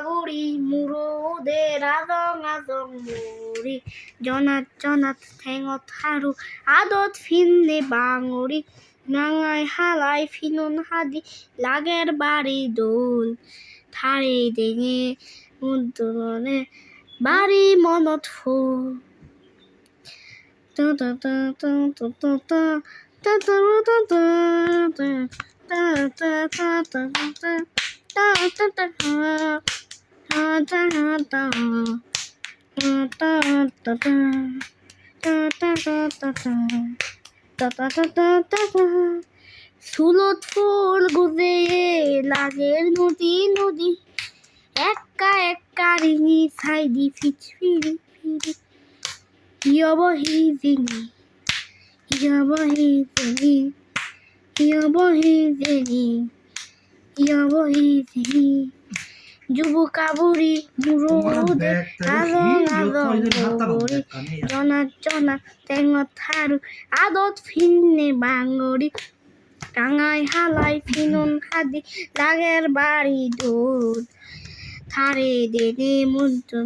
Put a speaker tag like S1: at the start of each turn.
S1: বুড়ি মুরোদের আদং আদং মুড়ি জনাত জনাত ঠেঙত হারু আদত ফিন্নে বাঙড়ি নাঙাই হালাই ফিনুন হাদি লাগের বাড়ি দোল থারে দেঙে মুদ্রনে বাড়ি মনত ফুল সুলত ফুল গুজে লাগের নদী নদী একা একা রিঙি সাইডি ফিরি ফিরি ইয়বহি জিনি ইয়বহি জিনি ইয়বহি জিনি ইয়বহি জিনি যুবকা বুড়ি মুরোদে আদং আদং মুড়ি জনাত জনাত ঠেঙত হারু আদত ফিন্নে বাঙড়ি টাঙাই হালাই ফিনুন হাদি লাগের বাড়ি দোল থারে দেনে মুদ্র